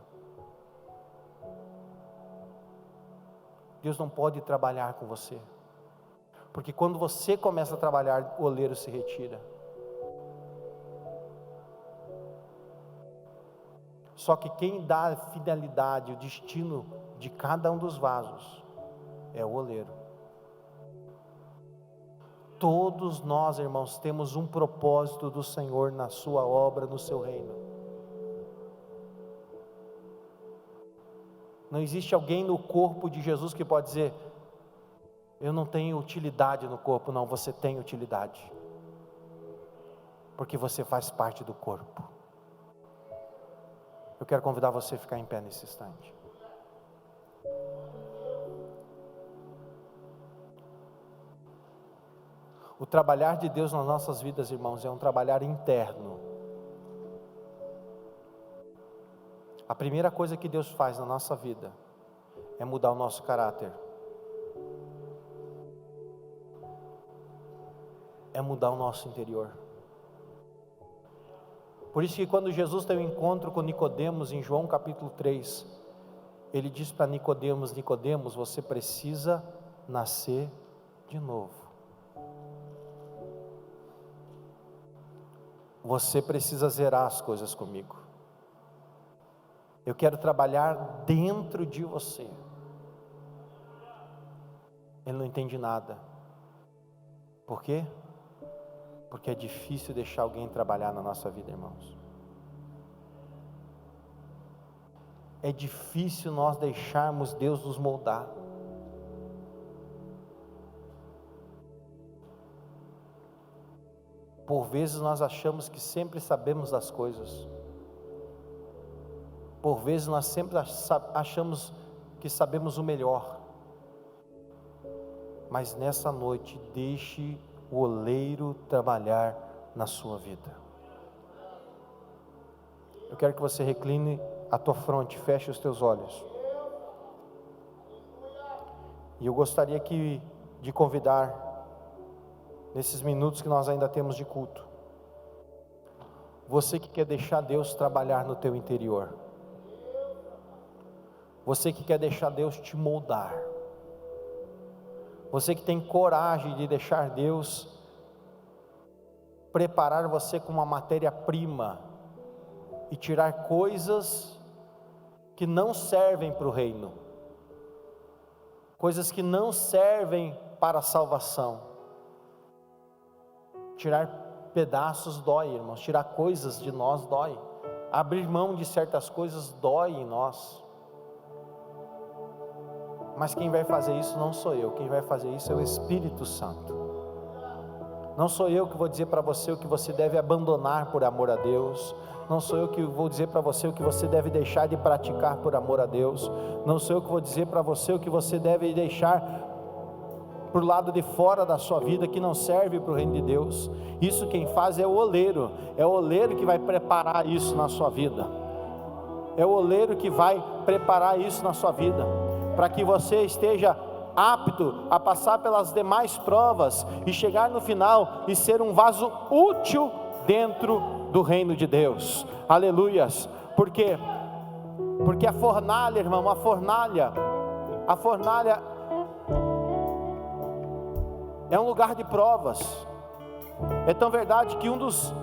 Deus não pode trabalhar com você, porque quando você começa a trabalhar, o oleiro se retira. Só que quem dá a finalidade, o destino de cada um dos vasos, é o oleiro. Todos nós, irmãos, temos um propósito do Senhor na sua obra, no seu reino. Não existe alguém no corpo de Jesus que pode dizer: eu não tenho utilidade no corpo. Não, você tem utilidade, porque você faz parte do corpo. Eu quero convidar você a ficar em pé nesse instante. O trabalhar de Deus nas nossas vidas, irmãos, é um trabalhar interno. A primeira coisa que Deus faz na nossa vida é mudar o nosso caráter, é mudar o nosso interior. Por isso que quando Jesus tem um encontro com Nicodemos, em João capítulo 3, ele diz para Nicodemos: Nicodemos, você precisa nascer de novo. Você precisa zerar as coisas comigo. Eu quero trabalhar dentro de você. Ele não entende nada. Por quê? Porque é difícil deixar alguém trabalhar na nossa vida, irmãos. É difícil nós deixarmos Deus nos moldar. Por vezes nós achamos que sempre sabemos das coisas. Por vezes nós sempre achamos que sabemos o melhor. Mas nessa noite, deixe o oleiro trabalhar na sua vida. Eu quero que você recline a tua fronte, feche os teus olhos. E eu gostaria de convidar, nesses minutos que nós ainda temos de culto, você que quer deixar Deus trabalhar no teu interior, você que quer deixar Deus te moldar, você que tem coragem de deixar Deus preparar você com uma matéria-prima e tirar coisas que não servem para o reino, coisas que não servem para a salvação. Tirar pedaços dói, irmãos. Tirar coisas de nós dói. Abrir mão de certas coisas dói em nós. Mas quem vai fazer isso não sou eu. Quem vai fazer isso é o Espírito Santo. Não sou eu que vou dizer para você o que você deve abandonar por amor a Deus. Não sou eu que vou dizer para você o que você deve deixar de praticar por amor a Deus. Não sou eu que vou dizer para você o que você deve deixar para o lado de fora da sua vida, que não serve para o reino de Deus. Isso quem faz é o oleiro que vai preparar isso na sua vida, é o oleiro que vai preparar isso na sua vida, para que você esteja apto a passar pelas demais provas, e chegar no final, e ser um vaso útil dentro do reino de Deus, aleluias. Porque a fornalha, irmão, a fornalha é um lugar de provas. É tão verdade que um dos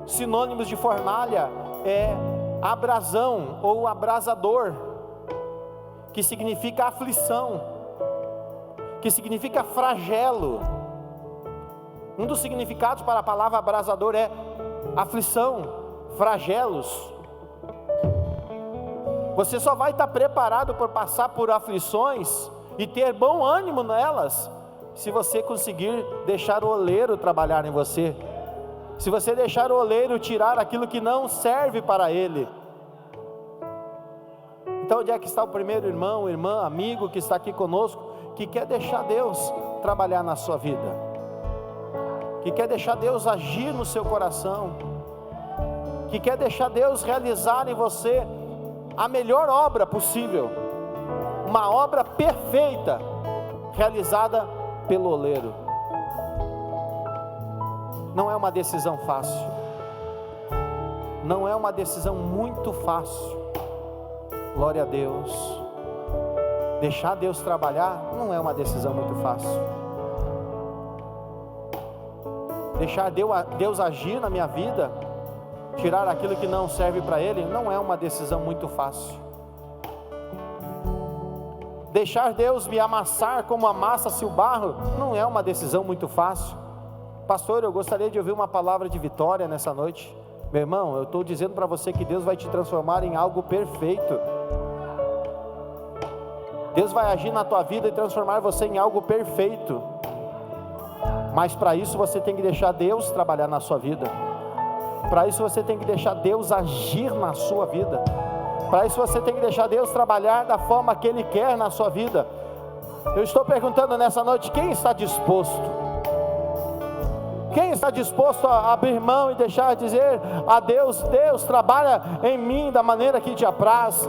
sinônimos de fornalha é abrasão ou abrasador, que significa aflição, que significa flagelo. Um dos significados para a palavra abrasador é aflição, flagelos. Você só vai estar preparado para passar por aflições e ter bom ânimo nelas, se você conseguir deixar o oleiro trabalhar em você, se você deixar o oleiro tirar aquilo que não serve para ele. Então onde é que está o primeiro irmão, irmã, amigo que está aqui conosco, que quer deixar Deus trabalhar na sua vida, que quer deixar Deus agir no seu coração, que quer deixar Deus realizar em você a melhor obra possível, uma obra perfeita, realizada pelo oleiro? Não é uma decisão fácil, não é uma decisão muito fácil. Glória a Deus. Deixar Deus trabalhar não é uma decisão muito fácil. Deixar Deus agir na minha vida, tirar aquilo que não serve para Ele, não é uma decisão muito fácil. Deixar Deus me amassar como amassa-se o barro, não é uma decisão muito fácil. Pastor, eu gostaria de ouvir uma palavra de vitória nessa noite. Meu irmão, eu estou dizendo para você que Deus vai te transformar em algo perfeito. Deus vai agir na tua vida e transformar você em algo perfeito. Mas para isso você tem que deixar Deus trabalhar na sua vida. Para isso você tem que deixar Deus agir na sua vida. Para isso você tem que deixar Deus trabalhar da forma que Ele quer na sua vida. Eu estou perguntando nessa noite, quem está disposto? Quem está disposto a abrir mão e deixar dizer a Deus: Deus, trabalha em mim da maneira que te apraz,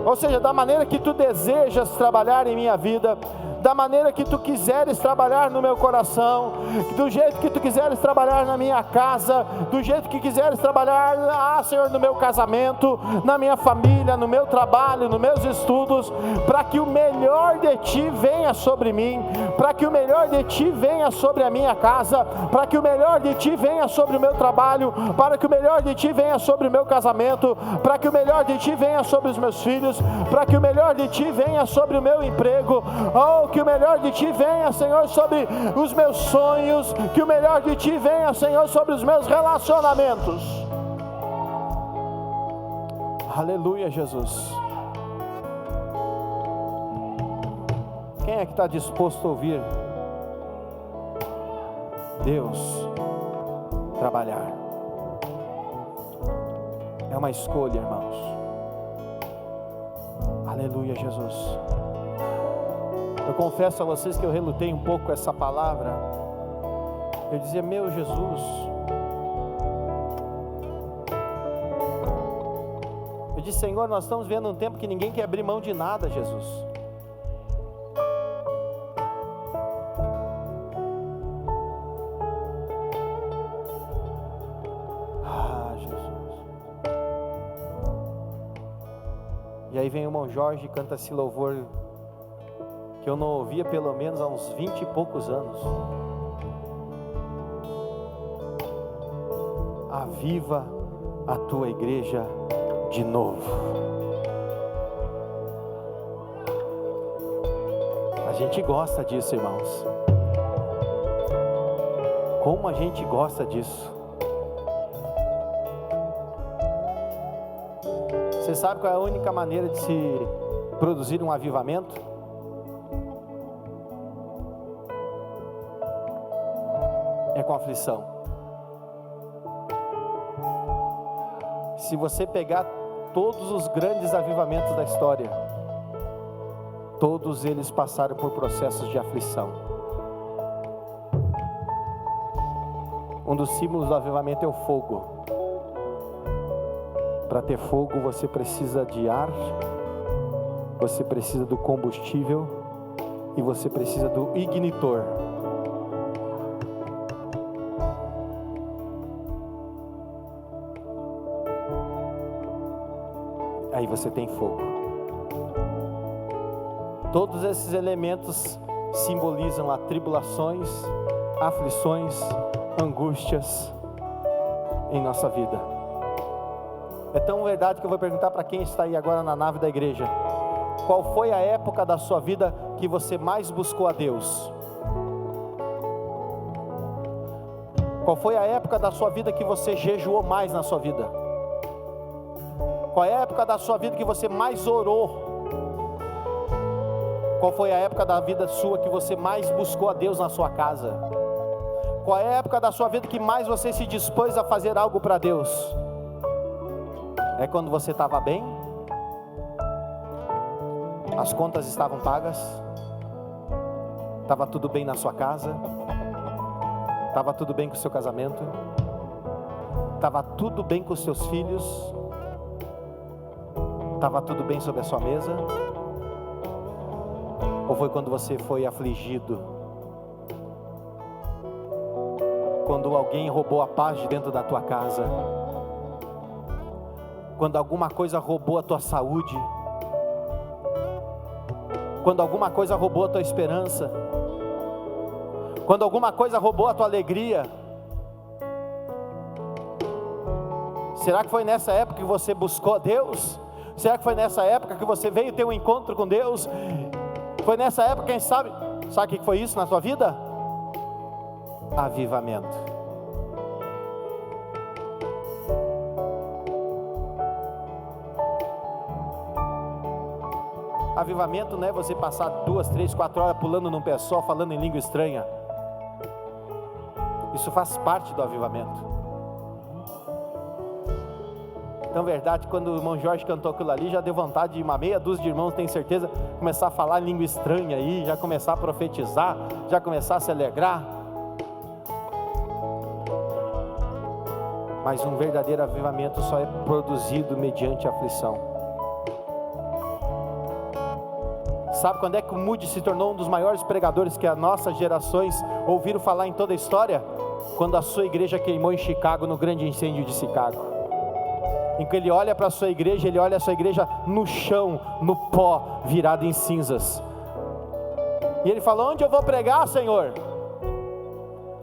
ou seja, da maneira que tu desejas trabalhar em minha vida, da maneira que tu quiseres trabalhar no meu coração, do jeito que tu quiseres trabalhar na minha casa, do jeito que quiseres trabalhar, Senhor, no meu casamento, na minha família, no meu trabalho, nos meus estudos, para que o melhor de ti venha sobre mim, para que o melhor de ti venha sobre a minha casa, para que o melhor de ti venha sobre o meu trabalho, para que o melhor de ti venha sobre o meu casamento, para que o melhor de ti venha sobre os meus filhos, para que o melhor de ti venha sobre o meu emprego, que o melhor de ti venha, Senhor, sobre os meus sonhos, que o melhor de ti venha, Senhor, sobre os meus relacionamentos. Aleluia, Jesus. Quem é que está disposto a ouvir Deus trabalhar? É uma escolha, irmãos. Aleluia, Jesus. Eu confesso a vocês que eu relutei um pouco com essa palavra. Eu dizia: meu Jesus, eu disse: Senhor, nós estamos vendo um tempo que ninguém quer abrir mão de nada, Jesus. Jesus. E aí vem o irmão Jorge e canta esse louvor que eu não ouvia pelo menos há uns 20 e poucos anos. Aviva a tua igreja de novo. A gente gosta disso, irmãos. Como a gente gosta disso. Você sabe qual é a única maneira de se produzir um avivamento? É com aflição. Se você pegar todos os grandes avivamentos da história, todos eles passaram por processos de aflição. Um dos símbolos do avivamento é o fogo. Para ter fogo você precisa de ar, você precisa do combustível e você precisa do ignitor. Aí você tem fogo. Todos esses elementos simbolizam atribulações, aflições, angústias em nossa vida. É tão verdade que eu vou perguntar para quem está aí agora na nave da igreja: qual foi a época da sua vida que você mais buscou a Deus? Qual foi a época da sua vida que você jejuou mais na sua vida? Qual é a época da sua vida que você mais orou? Qual foi a época da vida sua que você mais buscou a Deus na sua casa? Qual é a época da sua vida que mais você se dispôs a fazer algo para Deus? É quando você estava bem? As contas estavam pagas? Estava tudo bem na sua casa? Estava tudo bem com o seu casamento? Estava tudo bem com os seus filhos? Estava tudo bem sobre a sua mesa? Ou foi quando você foi afligido? quando alguém roubou a paz de dentro da tua casa, quando alguma coisa roubou a tua saúde, quando alguma coisa roubou a tua esperança, quando alguma coisa roubou a tua alegria. Será que foi nessa época que você buscou a Deus? Será que foi nessa época que você veio ter um encontro com Deus? Foi nessa época, quem sabe o que foi isso na tua vida? Avivamento. Avivamento não é você passar 2, 3, 4 horas pulando num pé só, falando em língua estranha. Isso faz parte do avivamento. Então, verdade, quando o irmão Jorge cantou aquilo ali, já deu vontade de uma meia dúzia de irmãos, tenho certeza, começar a falar língua estranha aí, já começar a profetizar, já começar a se alegrar. Mas um verdadeiro avivamento só é produzido mediante aflição. Sabe quando é que o Moody se tornou um dos maiores pregadores que as nossas gerações ouviram falar em toda a história? Quando a sua igreja queimou em Chicago, no grande incêndio de Chicago. Em que ele olha para a sua igreja, ele olha a sua igreja no chão, no pó, virado em cinzas. E ele falou: onde eu vou pregar, Senhor?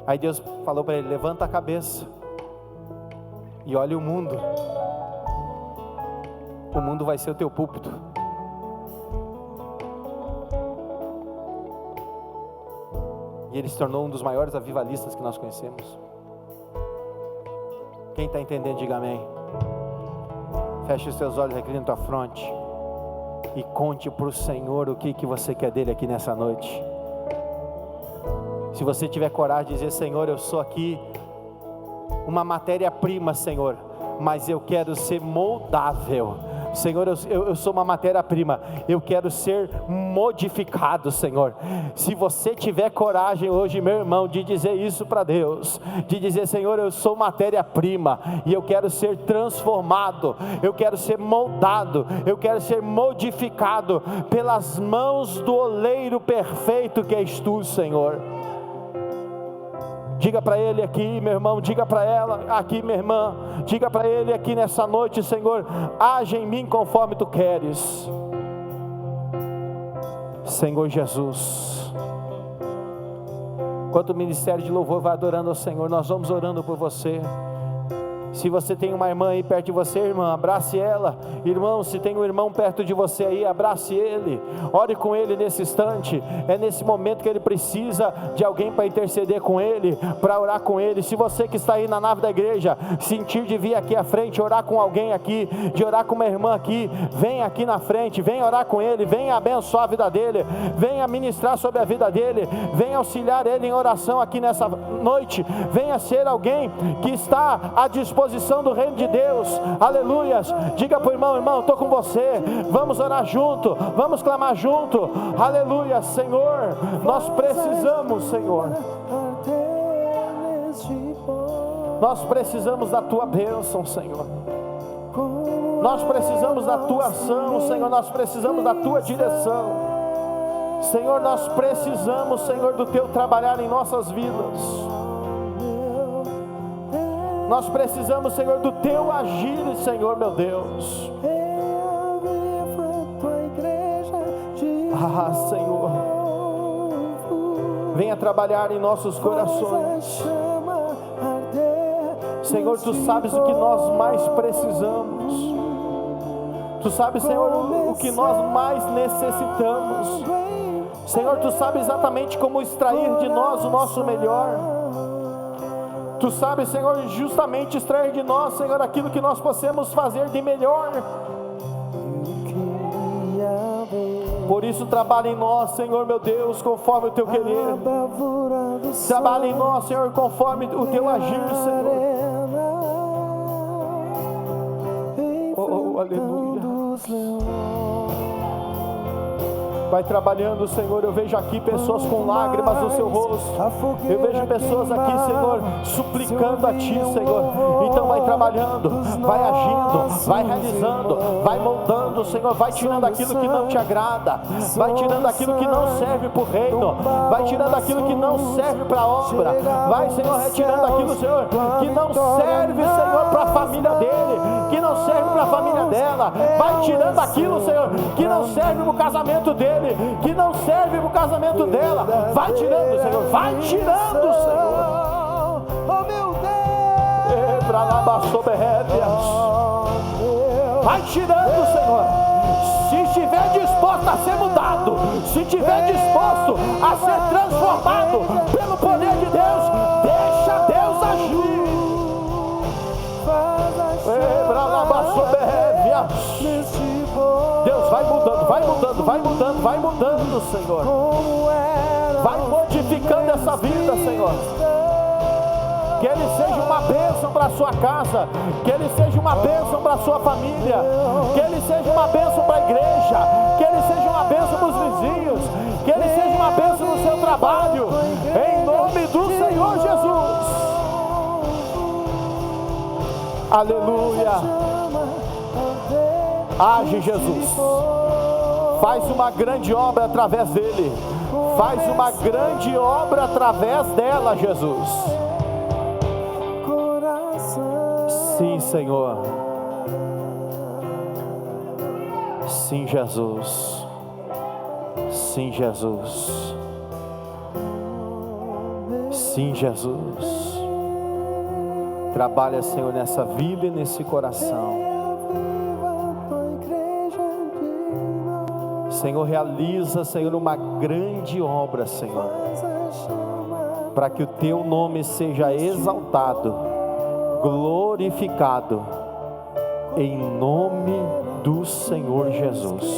Aí Deus falou para ele: levanta a cabeça e olha o mundo. O mundo vai ser o teu púlpito. E ele se tornou um dos maiores avivalistas que nós conhecemos. Quem está entendendo, diga amém. Feche os teus olhos, recline tua fronte e conte para o Senhor o que você quer dele aqui nessa noite. Se você tiver coragem de dizer: Senhor, eu sou aqui uma matéria-prima, Senhor, mas eu quero ser moldável. Senhor, eu sou uma matéria-prima, eu quero ser modificado, Senhor. Se você tiver coragem hoje, meu irmão, de dizer isso para Deus, de dizer: Senhor, eu sou matéria-prima e eu quero ser transformado, eu quero ser moldado, eu quero ser modificado pelas mãos do oleiro perfeito que és tu, Senhor. Diga para ele aqui, meu irmão, diga para ela aqui, minha irmã, diga para ele aqui nessa noite: Senhor, age em mim conforme tu queres. Senhor Jesus, enquanto o ministério de louvor vai adorando ao Senhor, nós vamos orando por você. Se você tem uma irmã aí perto de você, irmã, abrace ela. Irmão, se tem um irmão perto de você aí, abrace ele, ore com ele nesse instante. É nesse momento que ele precisa de alguém para interceder com ele, para orar com ele. Se você que está aí na nave da igreja sentir de vir aqui à frente, orar com alguém aqui, de orar com uma irmã aqui, vem aqui na frente, vem orar com ele, vem abençoar a vida dele, vem ministrar sobre a vida dele, vem auxiliar ele em oração aqui nessa noite. Venha ser alguém que está à disposição do reino de Deus. Aleluias. Diga para o irmão: irmão, estou com você, vamos orar junto, vamos clamar junto. Aleluia. Senhor, nós precisamos, Senhor, nós precisamos da tua bênção, Senhor. Nós precisamos da tua ação, Senhor. Nós precisamos da tua direção, Senhor. Nós precisamos, Senhor, do teu trabalhar em nossas vidas. Nós precisamos, Senhor, do teu agir, Senhor, meu Deus. Ah, Senhor, venha trabalhar em nossos corações. Senhor, tu sabes o que nós mais precisamos. Tu sabes, Senhor, o que nós mais necessitamos. Senhor, tu sabes exatamente como extrair de nós o nosso melhor. Tu sabes, Senhor, justamente extrair de nós, Senhor, aquilo que nós possamos fazer de melhor. Por isso trabalha em nós, Senhor, meu Deus, conforme o teu querer. Trabalha em nós, Senhor, conforme o teu agir, Senhor. Oh, aleluia. Vai trabalhando, Senhor. Eu vejo aqui pessoas com lágrimas no seu rosto. Eu vejo pessoas aqui, Senhor, suplicando a Ti, Senhor. Então vai trabalhando, vai agindo, vai realizando, vai moldando, Senhor. Vai tirando aquilo que não te agrada, vai tirando aquilo que não serve para o reino, vai tirando aquilo que não serve para a obra. Vai, Senhor, retirando aquilo, Senhor, que não serve, Senhor, para a família dele, que não serve para a família dela. Vai tirando aquilo, Senhor, que não serve para o casamento dele, que não serve para o casamento dela. Vai tirando, Senhor, vai tirando, Senhor. Oh meu Deus, vai tirando, Senhor. Se estiver disposto a ser mudado, se estiver disposto a ser transformado pelo poder de Deus, deixa Deus agir. Deus vai mudando, vai mudando, vai mudando, vai mudando, Senhor. Vai modificando essa vida, Senhor. Que Ele seja uma bênção para a sua casa, que Ele seja uma bênção para a sua família, que Ele seja uma bênção para a igreja, que Ele seja uma bênção para os vizinhos, que Ele seja uma bênção no seu trabalho, em nome do Senhor Jesus. Aleluia. Age, Jesus. Faz uma grande obra através dele. Faz uma grande obra através dela, Jesus. Sim, Senhor. Sim, Jesus. Sim, Jesus. Sim, Jesus. Trabalha, Senhor, nessa vida e nesse coração. Senhor, realiza, Senhor, uma grande obra, Senhor, para que o Teu nome seja exaltado, glorificado, em nome do Senhor Jesus.